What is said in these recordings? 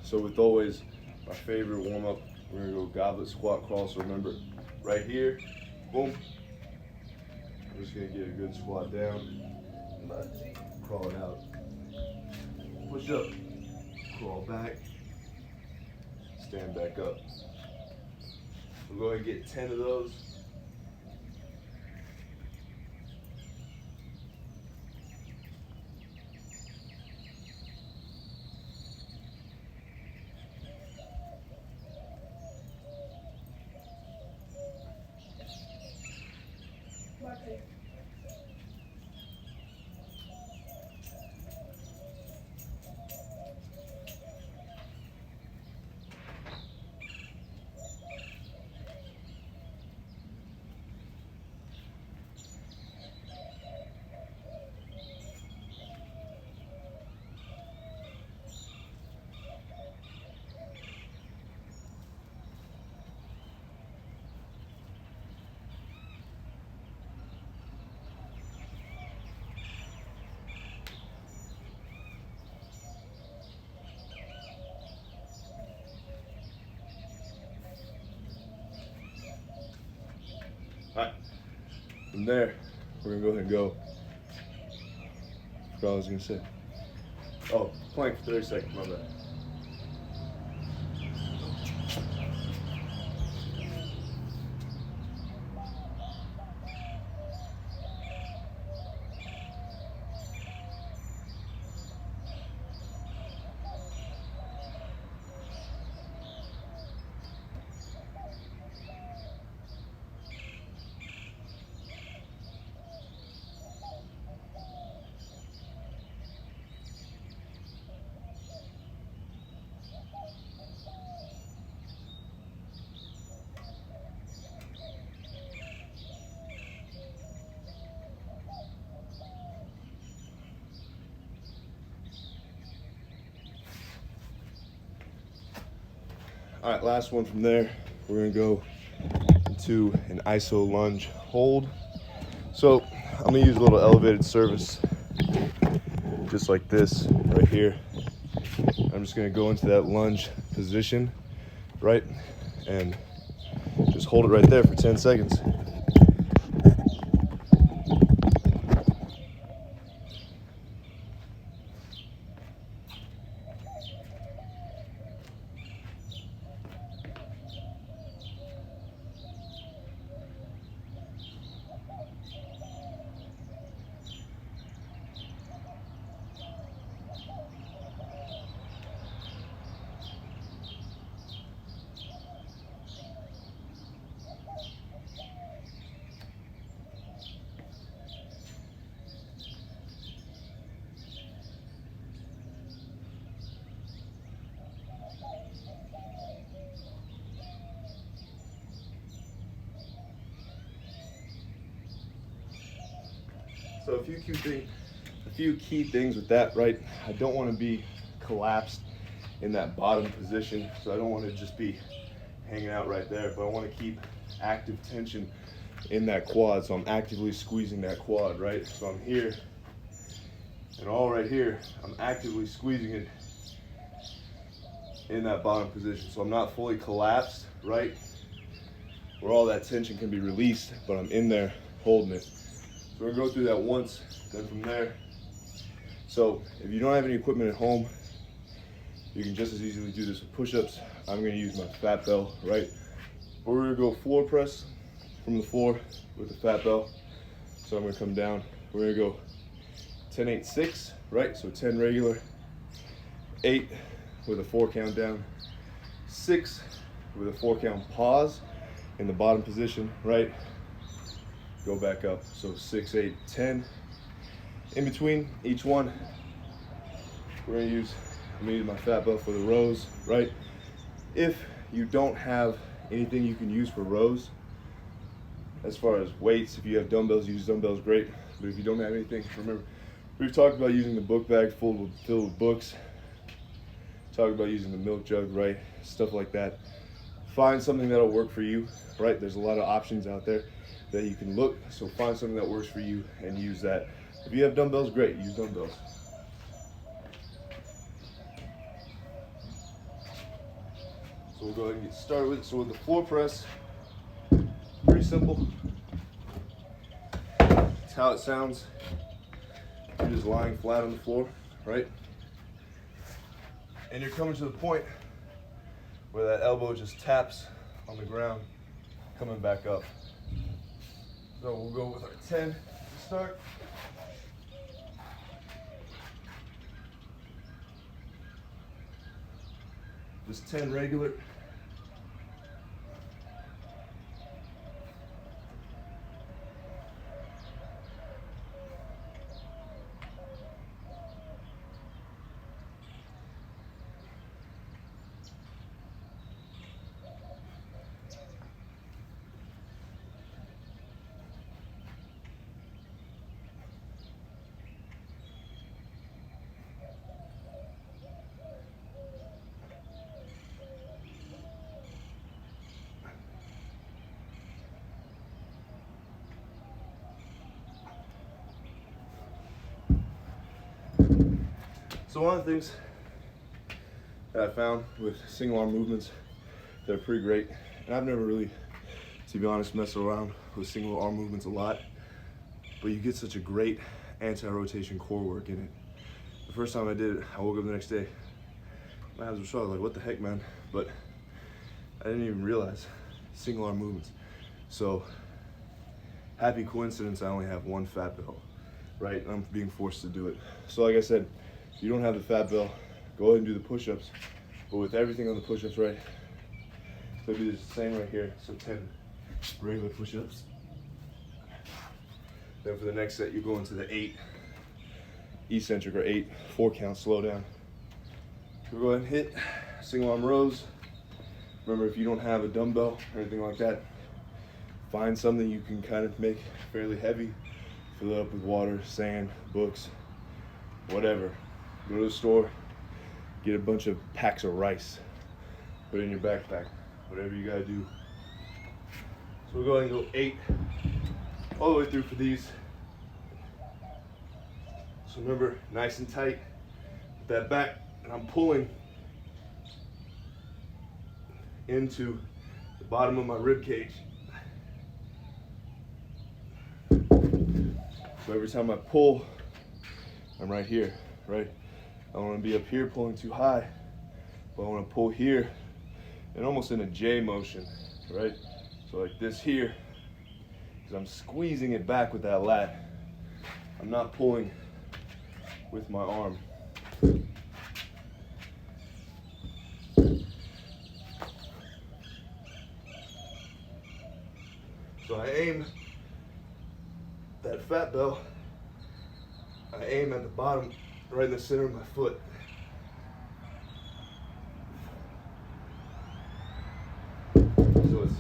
So with always my favorite warm up, we're gonna go goblet squat crawl. So remember, right here, boom. I'm just gonna get a good squat down, crawl it out, push up, crawl back, stand back up. We'll go ahead and get 10 of those. All right, from there, we're gonna go ahead and go. I forgot what I was gonna say. Oh, plank for 30 seconds, my bad. All right, last one from there. We're gonna go into an iso lunge hold. So I'm gonna use a little elevated service, just like this right here. I'm just gonna go into that lunge position, right? And just hold it right there for 10 seconds. So a few key things with that, right? I don't want to be collapsed in that bottom position, so I don't want to just be hanging out right there, but I want to keep active tension in that quad, so I'm actively squeezing that quad, right? So I'm here, and all right here, I'm actively squeezing it in that bottom position, so I'm not fully collapsed, right? Where all that tension can be released, but I'm in there holding it. So we're gonna go through that once, then from there. So if you don't have any equipment at home, you can just as easily do this with push-ups. I'm gonna use my fat bell, right? But we're gonna go floor press from the floor with the fat bell. So I'm gonna come down. We're gonna go 10, 8, 6, right? So 10 regular, 8 with a 4 count down, 6 with a 4 count pause in the bottom position, right? Go back up. So 6, 8, 10. In between each one, I'm gonna use my fat bell for the rows, right? If you don't have anything you can use for rows, as far as weights, if you have dumbbells, use dumbbells, great. But if you don't have anything, remember, we've talked about using the book bag filled with books, talked about using the milk jug, right? Stuff like that. Find something that'll work for you, right? There's a lot of options out there that you can look, so find something that works for you and use that. If you have dumbbells, great, use dumbbells. So we'll go ahead and get started with it. So with the floor press, pretty simple. It's how it sounds. You're just lying flat on the floor, right? And you're coming to the point where that elbow just taps on the ground, coming back up. So we'll go with our 10 to start. Just 10 regular. So one of the things that I found with single arm movements, they're pretty great. And I've never really, to be honest, messed around with single arm movements a lot, but you get such a great anti-rotation core work in it. The first time I did it, I woke up the next day, my abs were sore, like what the heck, man? But I didn't even realize single arm movements. So happy coincidence, I only have one fat belt, right? I'm being forced to do it. So like I said, if you don't have the fat belt, go ahead and do the push-ups. But with everything on the push-ups, right? So do the same right here. So 10 regular push-ups. Then for the next set, you go into the 8 eccentric or 8 4-count slow down. So go ahead and hit single arm rows. Remember, if you don't have a dumbbell or anything like that, find something you can kind of make fairly heavy. Fill it up with water, sand, books, whatever. Go to the store, get a bunch of packs of rice, put it in your backpack, whatever you gotta do. So we'll go ahead and go 8 all the way through for these. So remember, nice and tight with that back, and I'm pulling into the bottom of my rib cage. So every time I pull, I'm right here, right? I don't want to be up here pulling too high, but I want to pull here and almost in a J motion, right? So like this here, because I'm squeezing it back with that lat. I'm not pulling with my arm. So I aim that fat belt, I aim at the bottom, right in the center of my foot. So it's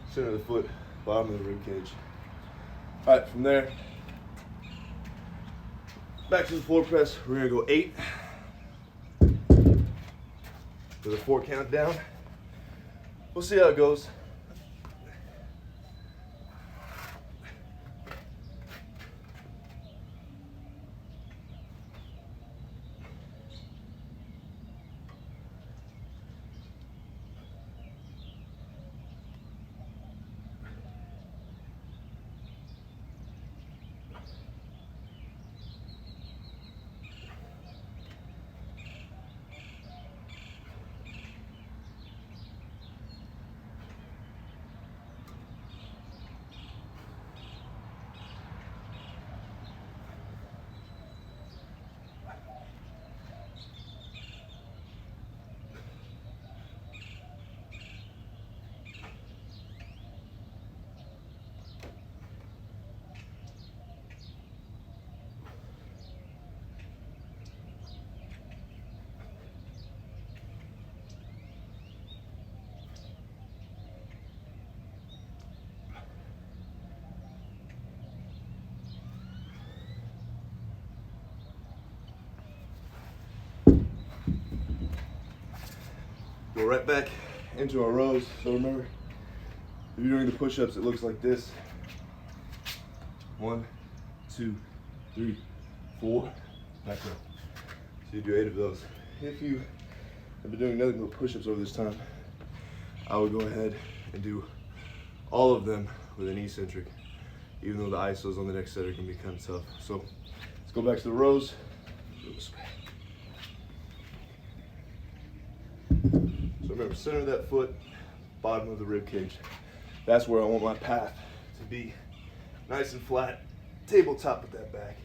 center of the foot, bottom of the rib cage. All right, from there, back to the floor press. We're gonna go 8 with a 4 count down. We'll see how it goes. Go right back into our rows. So remember, if you're doing the push-ups, it looks like this. 1, 2, 3, 4, back up. So you do 8 of those. If you have been doing nothing but push-ups over this time, I would go ahead and do all of them with an eccentric, even though the isos on the next set are gonna be kind of tough. So let's go back to the rows. So remember, center of that foot, bottom of the rib cage. That's where I want my path to be. Nice and flat, tabletop with that back.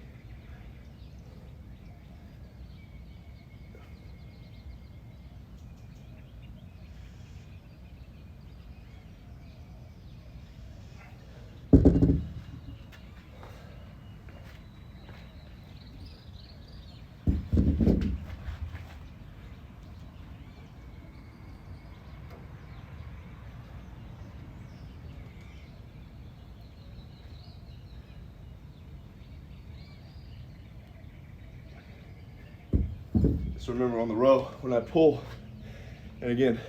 So remember, on the row, when I pull, and again,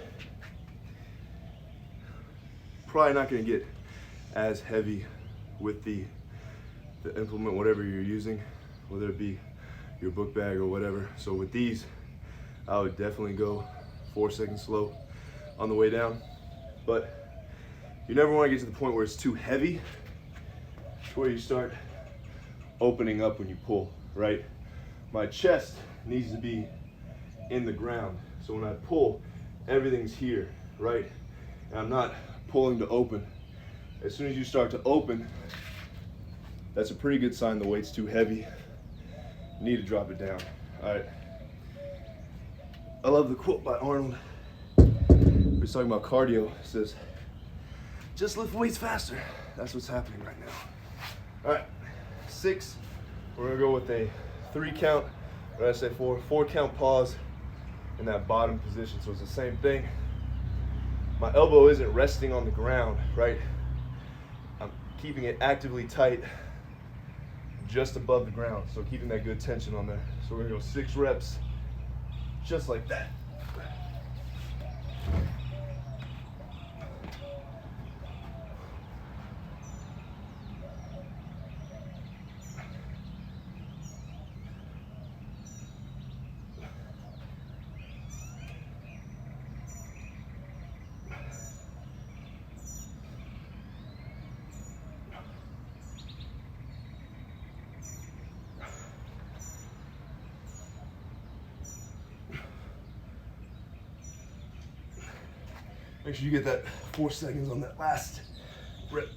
probably not gonna get as heavy with the implement, whatever you're using, whether it be your book bag or whatever. So with these, I would definitely go 4 seconds slow on the way down. But you never wanna get to the point where it's too heavy, to where you start opening up when you pull, right? My chest needs to be in the ground. So when I pull, everything's here, right? And I'm not pulling to open. As soon as you start to open, that's a pretty good sign the weight's too heavy. You need to drop it down. All right. I love the quote by Arnold. He's talking about cardio. It says, just lift weights faster. That's what's happening right now. All right, 6. We're gonna go with a 3 count. What did I say, 4? 4 count pause in that bottom position. So it's the same thing. My elbow isn't resting on the ground, right? I'm keeping it actively tight just above the ground. So keeping that good tension on there. So we're gonna go 6 reps, just like that. Make sure you get that 4 seconds on that last rep.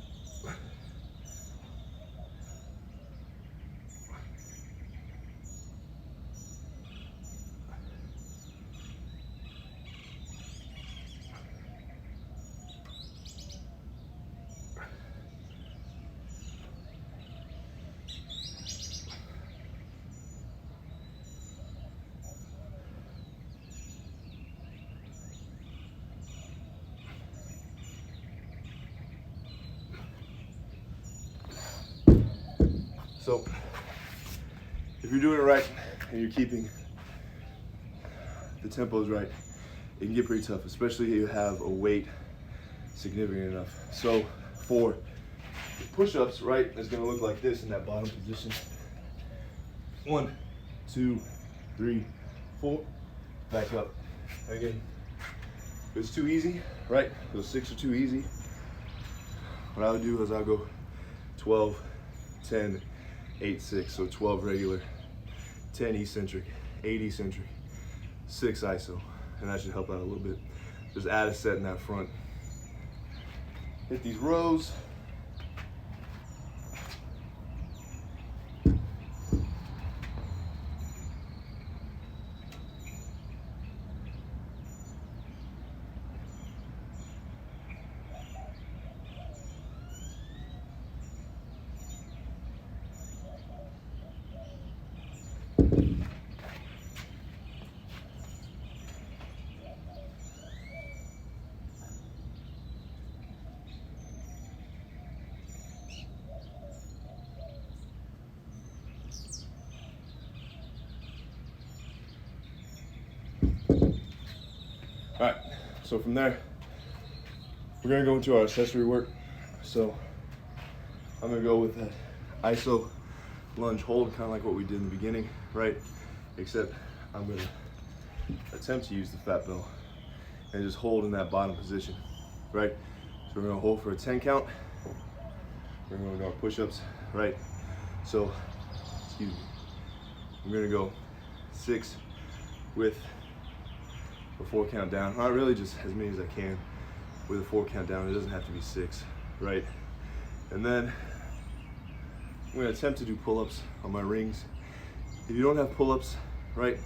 So if you're doing it right and you're keeping the tempos right, it can get pretty tough, especially if you have a weight significant enough. So for the push-ups, right, it's gonna look like this in that bottom position. 1, 2, 3, 4, back up. Again, if it's too easy, right, those 6 are too easy, what I would do is I'll go 12, 10, 8, 6, so 12 regular, 10 eccentric, 8 eccentric, 6 iso, and that should help out a little bit. Just add a set in that front. Hit these rows. All right, so from there, we're gonna go into our accessory work. So I'm gonna go with that iso lunge hold, kind of like what we did in the beginning, right? Except I'm gonna attempt to use the fat bell and just hold in that bottom position. right? So we're gonna hold for a 10 count. We're gonna do our push-ups, right? So, excuse me. I'm gonna go 6 with a 4 count down. Not really, just as many as I can with a 4 count down. It doesn't have to be 6, right? And then I'm gonna attempt to do pull-ups on my rings. If you don't have pull-ups, right?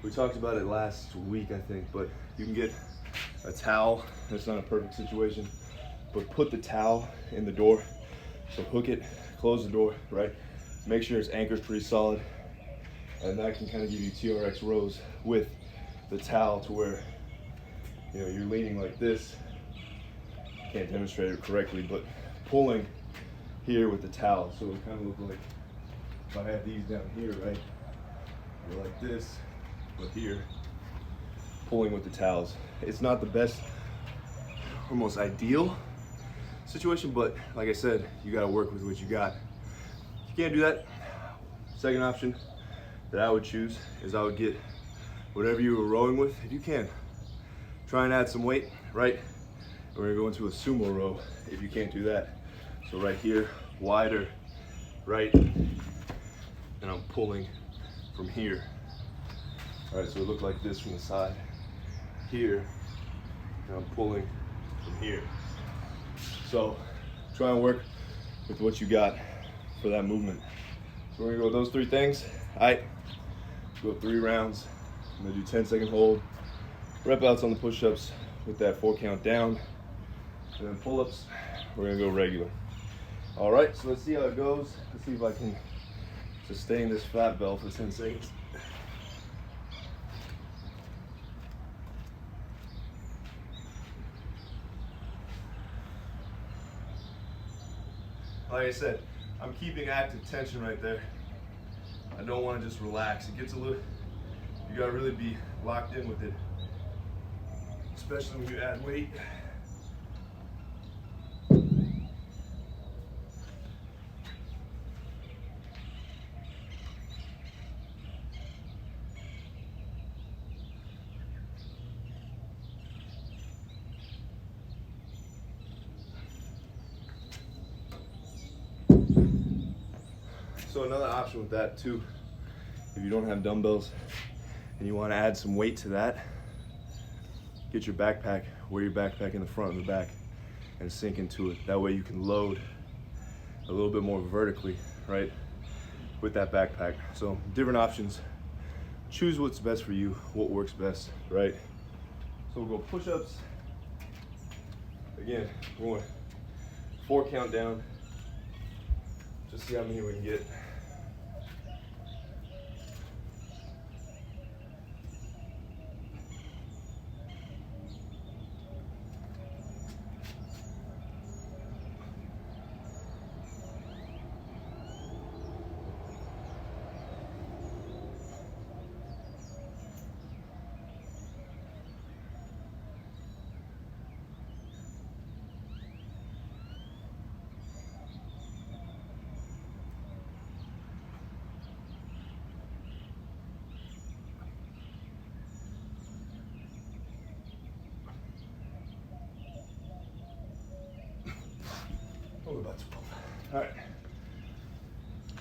We talked about it last week, I think, but you can get a towel. That's not a perfect situation, but put the towel in the door. So hook it, close the door, right? Make sure its anchor's pretty solid, and that can kind of give you TRX rows with the towel to where, you know, you're leaning like this. Can't demonstrate it correctly, but pulling here with the towel. So it kind of look like if I had these down here, right? Or like this, but here, pulling with the towels. It's not the best or most ideal situation, but like I said, you gotta work with what you got. If you can't do that, second option that I would choose is I would get whatever you were rowing with, if you can. Try and add some weight, right? We're gonna go into a sumo row if you can't do that. So right here, wider, right? And I'm pulling from here. All right, so it looked like this from the side. Here, and I'm pulling from here. So try and work with what you got for that movement. So we're gonna go with those 3 things. All right, go 3 rounds. I'm gonna do 10-second hold, rep outs on the push-ups with that 4 count down, and then pull-ups, we're gonna go regular. All right, so let's see how it goes. Let's see if I can sustain this flat bell for 10 seconds. Like I said, I'm keeping active tension right there. I don't want to just relax. It gets a little, you gotta really be locked in with it, especially when you add weight. So another option with that too, if you don't have dumbbells and you want to add some weight to that, get your backpack, wear your backpack in the front and the back and sink into it. That way you can load a little bit more vertically, right, with that backpack. So different options. Choose what's best for you, what works best, right? So we'll go push-ups. Again, we're going 4 count down. Just see how many we can get. Oh, about 12. All right.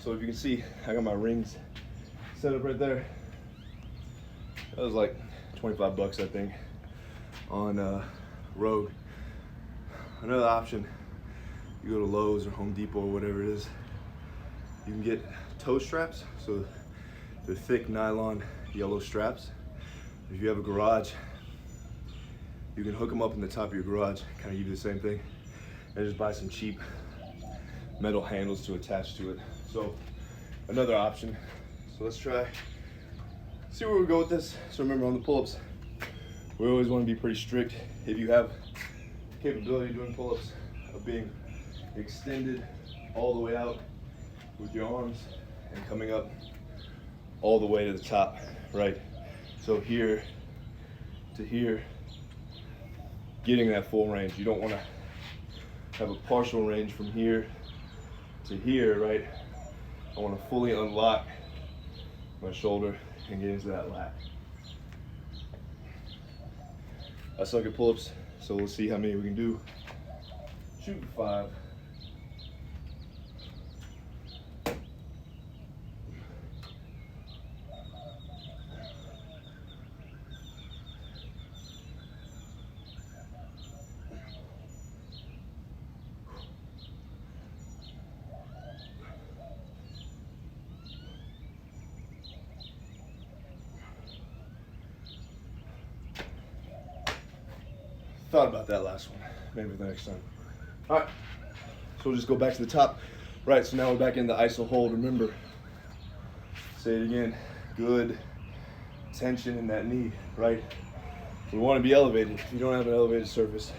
So if you can see, I got my rings set up right there. That was like 25 bucks, I think, on Rogue. Another option, you go to Lowe's or Home Depot or whatever it is, you can get toe straps. So they're thick nylon yellow straps. If you have a garage, you can hook them up in the top of your garage, kind of give you the same thing, and just buy some cheap metal handles to attach to it. So another option. So let's see where we go with this. So remember, on the pull-ups, we always want to be pretty strict. If you have capability of doing pull-ups, of being extended all the way out with your arms and coming up all the way to the top, right? So here to here, getting that full range. You don't want to have a partial range from here to here, right? I want to fully unlock my shoulder and get into that lat. I suck at pull-ups, So we'll see how many we can do. Shooting 5. Thought about that last one. Maybe the next time. All right. So we'll just go back to the top. Right, so now we're back in the iso hold. Remember, say it again. Good tension in that knee, right? We want to be elevated. If you don't have an elevated surface,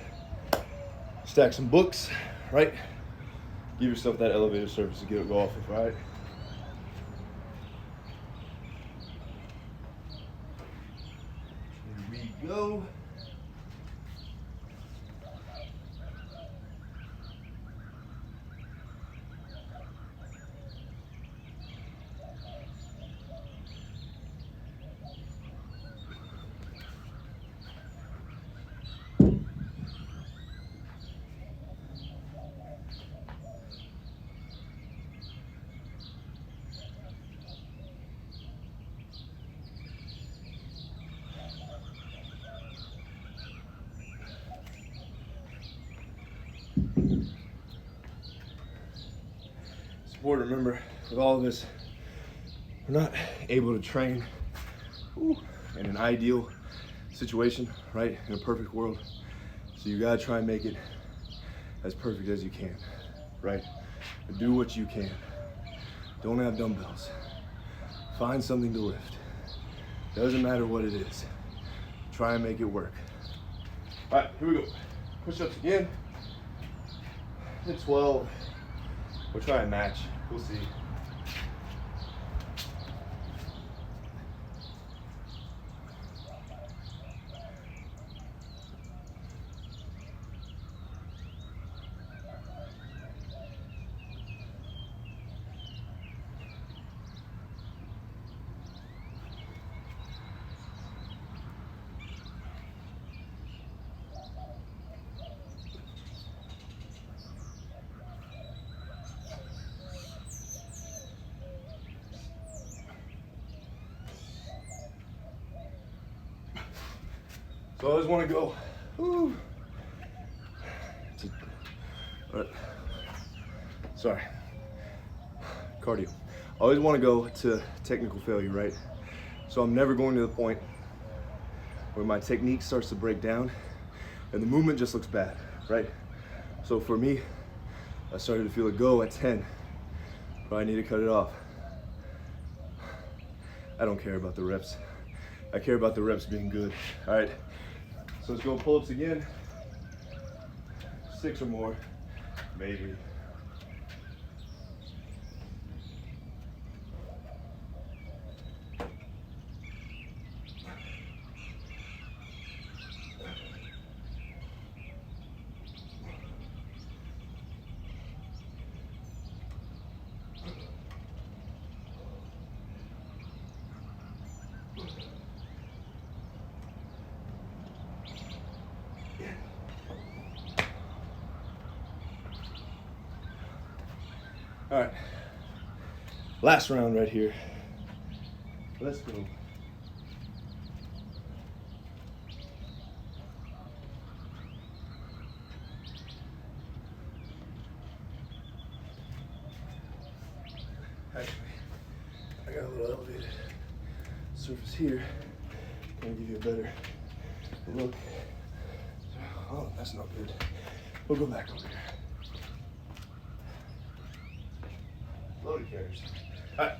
stack some books, right? Give yourself that elevated surface to get it go off of, right? Here we go. It's important to remember with all of this, we're not able to train in an ideal situation, right? In a perfect world. So you gotta try and make it as perfect as you can, right? But do what you can. Don't have dumbbells. Find something to lift. Doesn't matter what it is. Try and make it work. All right, here we go. Push-ups again. Hit 12. We'll try and match. We'll see. So I always want to go, sorry, cardio. I always want to go to technical failure, right? So I'm never going to the point where my technique starts to break down and the movement just looks bad, right? So for me, I started to feel a go at 10, but I need to cut it off. I don't care about the reps. I care about the reps being good, all right? So let's go pull-ups again. 6 or more, maybe. All right, last round right here. Let's go. Actually, I got a little elevated surface here. Gonna give you a better look. Oh, that's not good. We'll go back over here. Loaded carries. All right.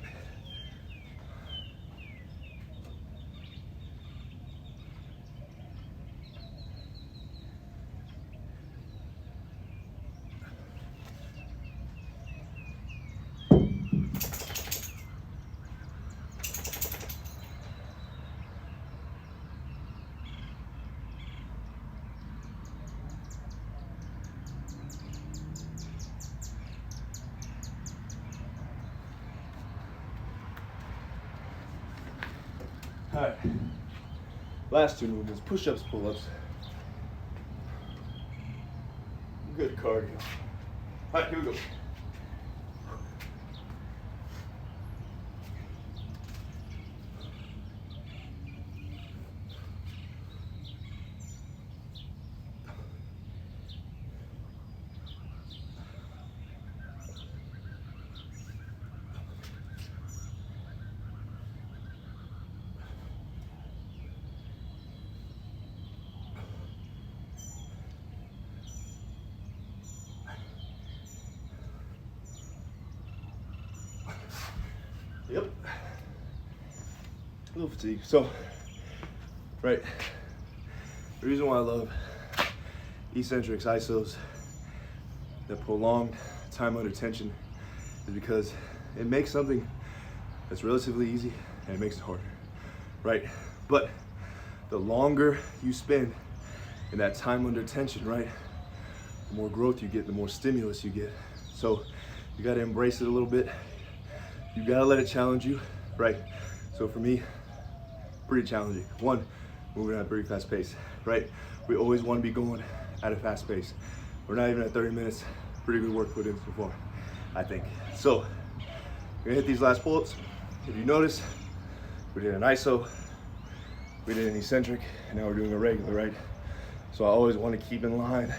All right, last 2 movements, push-ups, pull-ups. Good cardio. All right, here we go. Yep. A little fatigue. So, right. The reason why I love eccentrics, isos, that prolonged time under tension is because it makes something that's relatively easy and it makes it harder, right? But the longer you spend in that time under tension, right, the more growth you get, the more stimulus you get. So you gotta embrace it a little bit. You gotta let it challenge you, right? So for me, pretty challenging. One, moving at a pretty fast pace, right? We always wanna be going at a fast pace. We're not even at 30 minutes. Pretty good work put in so far, I think. So, we're gonna hit these last pull-ups. If you notice, we did an iso, we did an eccentric, and now we're doing a regular, right? So I always wanna keep in line,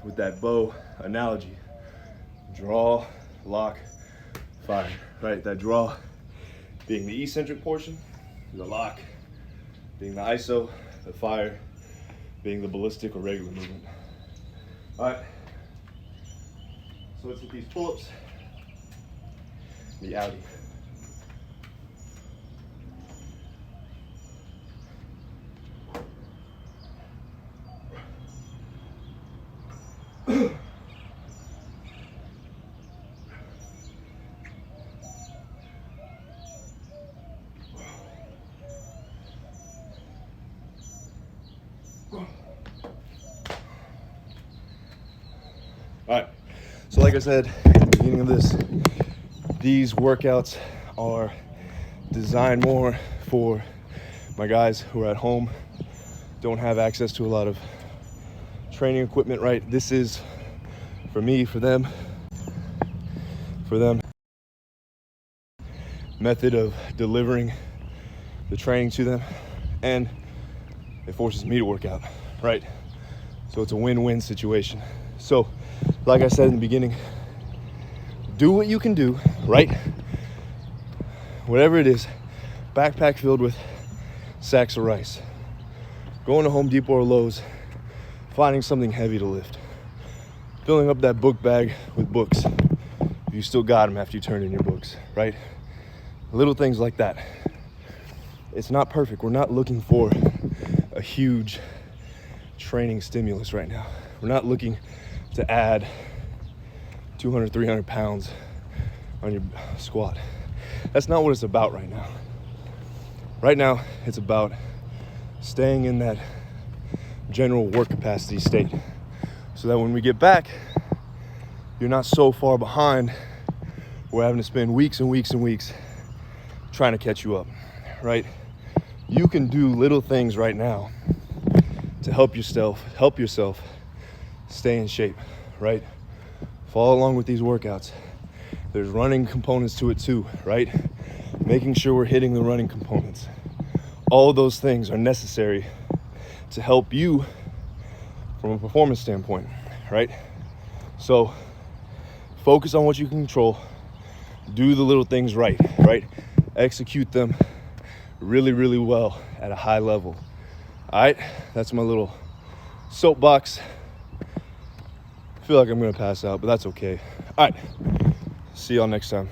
with that bow analogy. Draw, lock, fire, right? That draw being the eccentric portion, the lock being the iso, the fire being the ballistic or regular movement. All right, so let's hit these pull-ups, the outie. All right, so like I said at the beginning of this, these workouts are designed more for my guys who are at home, don't have access to a lot of training equipment, right? This is for me, for them, method of delivering the training to them, and it forces me to work out, right? So it's a win-win situation. So like I said in the beginning, do what you can do, right? Whatever it is, backpack filled with sacks of rice, going to Home Depot or Lowe's, finding something heavy to lift, filling up that book bag with books. You still got them after you turn in your books, right? Little things like that. It's not perfect. We're not looking for a huge training stimulus right now. We're not looking to add 200, 300 pounds on your squat. That's not what it's about right now. Right now, it's about staying in that general work capacity state so that when we get back, you're not so far behind we're having to spend weeks and weeks and weeks trying to catch you up, right? You can do little things right now to help yourself stay in shape, right? Follow along with these workouts. There's running components to it too, right? Making sure we're hitting the running components. All of those things are necessary to help you from a performance standpoint, right? So focus on what you can control. Do the little things right? Execute them really, really well at a high level. All right, that's my little soapbox. I feel like I'm gonna pass out, but that's okay. All right, see y'all next time.